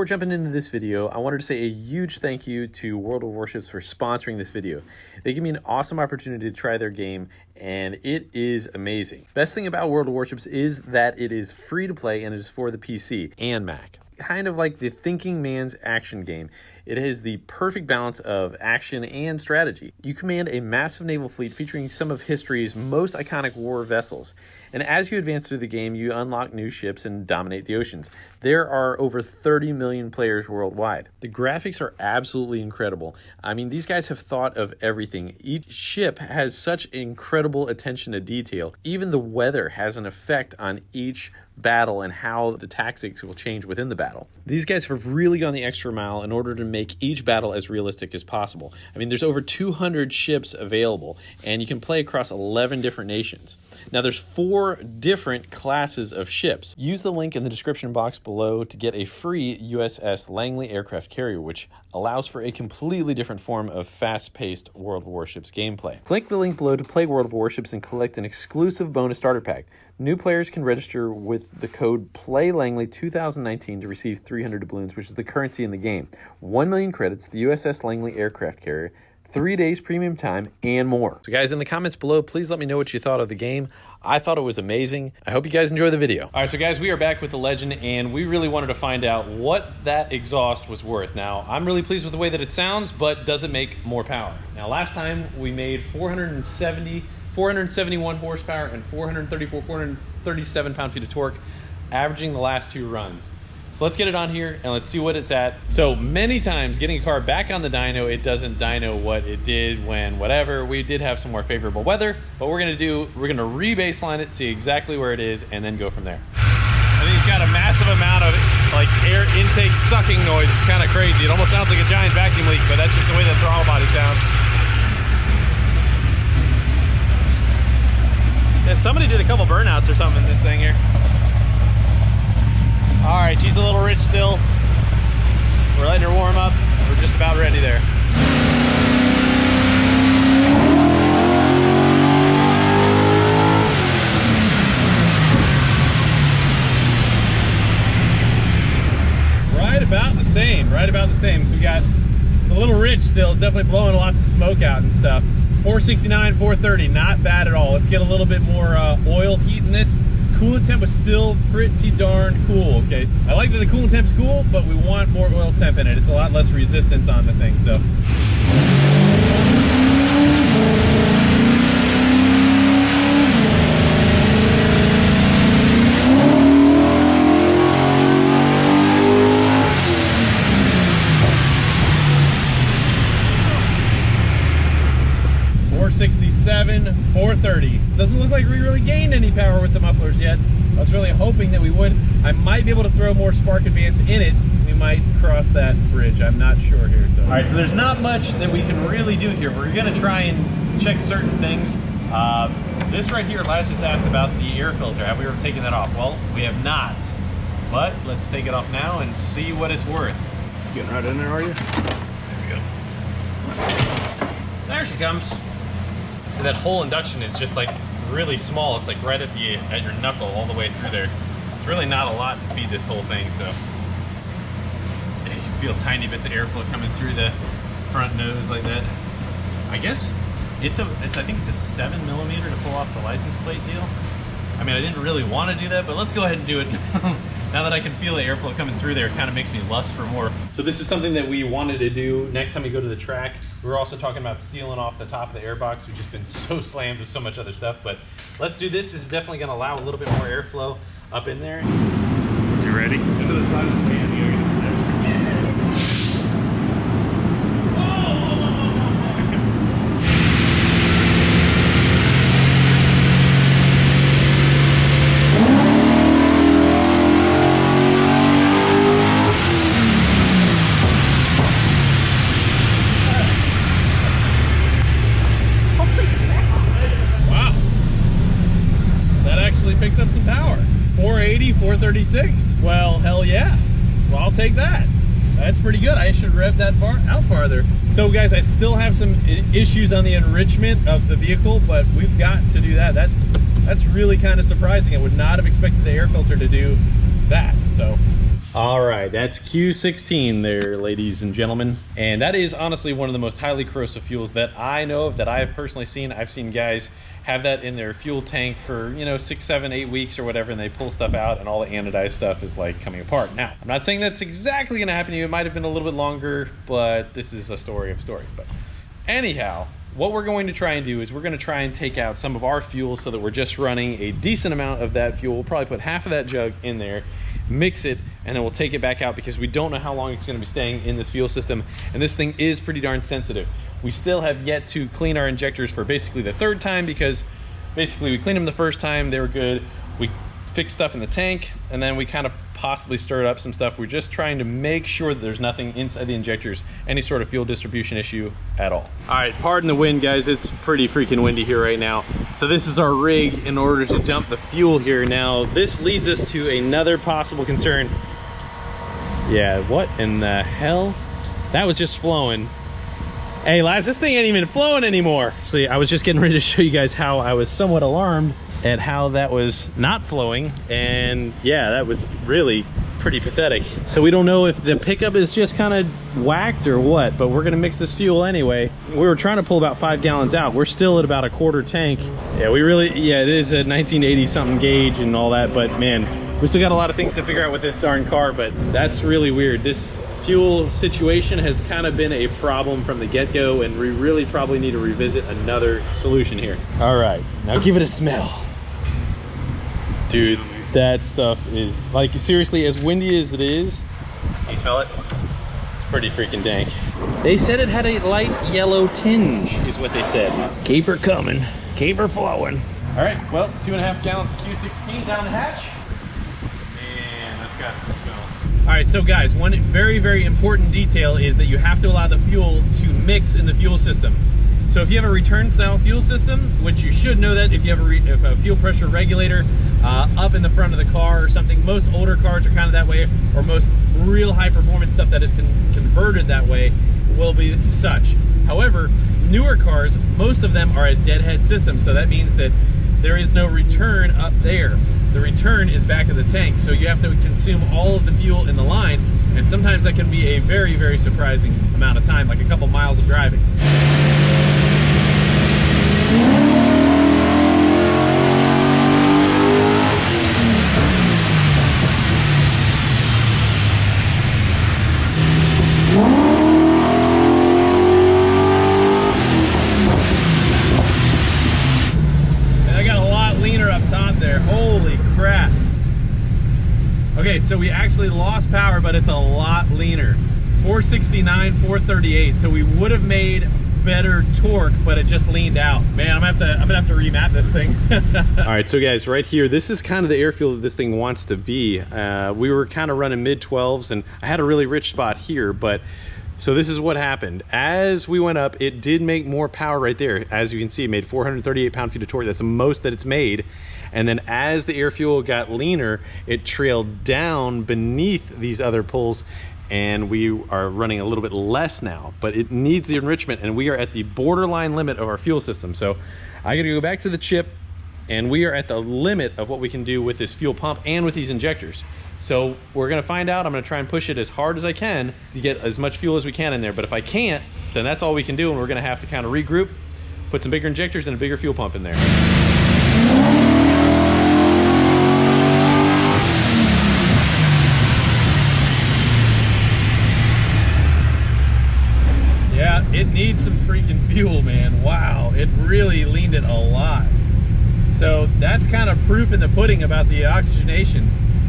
Before jumping into this video, I wanted to say a huge thank you to World of Warships for sponsoring this video. They give me an awesome opportunity to try their game, and it is amazing. Best thing about World of Warships is that it is free to play and it is for the PC and Mac. Kind of like the thinking man's action game. It has the perfect balance of action and strategy. You command a massive naval fleet featuring some of history's most iconic war vessels. And as you advance through the game, you unlock new ships and dominate the oceans. There are over 30 million players worldwide. The graphics are absolutely incredible. I mean, these guys have thought of everything. Each ship has such incredible attention to detail. Even the weather has an effect on each battle and how the tactics will change within the battle. These guys have really gone the extra mile in order to make each battle as realistic as possible. I mean, there's over 200 ships available, and you can play across 11 different nations. Now, there's 4 different classes of ships. Use the link in the description box below to get a free USS Langley aircraft carrier, which allows for a completely different form of fast-paced World of Warships gameplay. Click the link below to play World of Warships and collect an exclusive bonus starter pack. New players can register with the code PLAYLANGLEY2019 to receive 300 doubloons, which is the currency in the game, 1 million credits, the USS Langley aircraft carrier, 3 days premium time, and more. So guys, in the comments below, please let me know what you thought of the game. I thought it was amazing. I hope you guys enjoy the video. All right, so guys, we are back with the Legend, and we really wanted to find out what that exhaust was worth. Now, I'm really pleased with the way that it sounds, but does it make more power? Now, last time we made 471 horsepower and 437 pound-feet of torque, averaging the last 2 runs. So let's get it on here and let's see what it's at. So many times getting a car back on the dyno, it doesn't dyno what it did when whatever. We did have some more favorable weather, but we're gonna re-baseline it, see exactly where it is, and then go from there. I think it's got a massive amount of like air intake sucking noise. It's kind of crazy. It almost sounds like a giant vacuum leak, but that's just the way the throttle body sounds. Yeah, somebody did a couple burnouts or something in this thing here. All right, she's a little rich still. We're letting her warm up. We're just about ready there. Right about the same, right about the same. So we got, it's a little rich still. It's definitely blowing lots of smoke out and stuff. 469, 430, not bad at all. Let's get a little bit more oil heat in this. Coolant temp was still pretty darn cool. Okay, I like that the coolant temp's cool, but we want more oil temp in it. It's a lot less resistance on the thing, so. .467, 430. Doesn't look like we really gained any power with the mufflers yet. I was really hoping that we would. I might be able to throw more spark advance in it. We might cross that bridge. I'm not sure here. So. All right, so there's not much that we can really do here. We're gonna try and check certain things. This right here, Laz just asked about the air filter. Have we ever taken that off? Well, we have not. But let's take it off now and see what it's worth. Getting right in there, are you? There we go. There she comes. So that whole induction is just like really small. It's like right at your knuckle all the way through there. It's really not a lot to feed this whole thing, so you feel tiny bits of airflow coming through the front nose like that. I guess I think it's a 7mm to pull off the license plate deal. I mean, I didn't really want to do that, but let's go ahead and do it. Now that I can feel the airflow coming through there, it kind of makes me lust for more. So this is something that we wanted to do next time we go to the track. We were also talking about sealing off the top of the airbox. We've just been so slammed with so much other stuff, but let's do this. This is definitely going to allow a little bit more airflow up in there. Is he ready? Into the side of the fan. Picked up some power. 480, 436. Well, hell yeah. Well, I'll take that. That's pretty good. I should rev that out farther. So guys, I still have some issues on the enrichment of the vehicle, but we've got to do that. That's really kind of surprising. I would not have expected the air filter to do that. So All right, that's Q16 there, ladies and gentlemen. And that is honestly one of the most highly corrosive fuels that I know of, that I've personally seen. I've seen guys have that in their fuel tank for, you know, 6, 7, 8 weeks or whatever, and they pull stuff out and all the anodized stuff is like coming apart. Now, I'm not saying that's exactly gonna happen to you. It might have been a little bit longer, but this is a story of stories. But anyhow, what we're going to try and do is we're gonna try and take out some of our fuel so that we're just running a decent amount of that fuel. We'll probably put half of that jug in there, mix it, and then we'll take it back out because we don't know how long it's gonna be staying in this fuel system. And this thing is pretty darn sensitive. We still have yet to clean our injectors for basically the 3rd time, because basically we cleaned them the first time, they were good. We fixed stuff in the tank, and then we kind of possibly stirred up some stuff. We're just trying to make sure that there's nothing inside the injectors, any sort of fuel distribution issue at all. All right, pardon the wind, guys. It's pretty freaking windy here right now. So this is our rig in order to dump the fuel here. Now, this leads us to another possible concern. Yeah, what in the hell? That was just flowing. Hey lads, this thing ain't even flowing anymore. See, I was just getting ready to show you guys how I was somewhat alarmed at how that was not flowing. And yeah, that was really pretty pathetic. So we don't know if the pickup is just kind of whacked or what, but we're gonna mix this fuel anyway. We were trying to pull about 5 gallons out. We're still at about a 1/4 tank. Yeah, it is a 1980 something gauge and all that, but man, we still got a lot of things to figure out with this darn car. But that's really weird. This fuel situation has kind of been a problem from the get-go, and we really probably need to revisit another solution here. All right, now give it a smell. Dude, that stuff is, like, seriously, as windy as it is, can you smell it? It's pretty freaking dank. They said it had a light yellow tinge, is what they said. Keep her coming, keep her flowing. All right, well, 2.5 gallons of Q16 down the hatch. Man, that's got some smell. All right, so guys, one very, very important detail is that you have to allow the fuel to mix in the fuel system. So if you have a return style fuel system, which you should know that if you have a fuel pressure regulator up in the front of the car or something, most older cars are kind of that way, or most real high performance stuff that has been converted that way will be such. However, newer cars, most of them are a deadhead system, so that means that there is no return up there. The return is back of the tank, so you have to consume all of the fuel in the line, and sometimes that can be a very, very surprising amount of time, like a couple miles of driving. Okay, so we actually lost power, but it's a lot leaner. 469, 438. So we would have made better torque, but it just leaned out. Man, I'm gonna have to remap this thing. All right, so guys, right here, this is kind of the air fuel that this thing wants to be. We were kind of running mid-12s, and I had a really rich spot here, but so this is what happened. As we went up, it did make more power right there. As you can see, it made 438 pound-feet of torque. That's the most that it's made. And then as the air fuel got leaner, it trailed down beneath these other pulls, and we are running a little bit less now, but it needs the enrichment, and we are at the borderline limit of our fuel system. So I gotta go back to the chip, and we are at the limit of what we can do with this fuel pump and with these injectors. So we're gonna find out. I'm gonna try and push it as hard as I can to get as much fuel as we can in there. But if I can't, then that's all we can do, and we're gonna have to kind of regroup, put some bigger injectors and a bigger fuel pump in there. Yeah, it needs some freaking fuel, man. Wow, it really leaned it a lot. So that's kind of proof in the pudding about the oxygenation.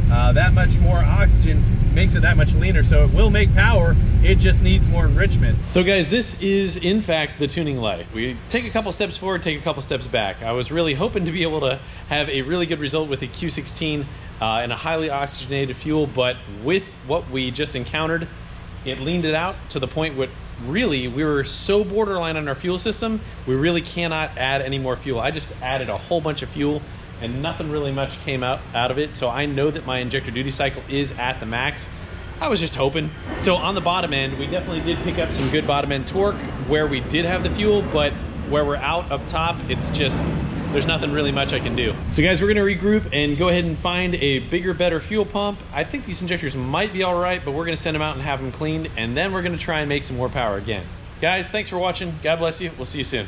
That much more oxygen makes it that much leaner, so it will make power. It just needs more enrichment. So guys, this is in fact the tuning life. We take a couple steps forward, take a couple steps back. I was really hoping to be able to have a really good result with the Q16 and a highly oxygenated fuel, but with what we just encountered, it leaned it out to the point where really we were so borderline on our fuel system, we really cannot add any more fuel. I just added a whole bunch of fuel and nothing really much came out of it. So I know that my injector duty cycle is at the max. I was just hoping. So on the bottom end, we definitely did pick up some good bottom end torque where we did have the fuel, but where we're out up top, it's just there's nothing really much I can do. So guys, we're gonna regroup and go ahead and find a bigger, better fuel pump. I think these injectors might be all right, but we're gonna send them out and have them cleaned, and then we're gonna try and make some more power again. Guys, thanks for watching. God bless you. We'll see you soon.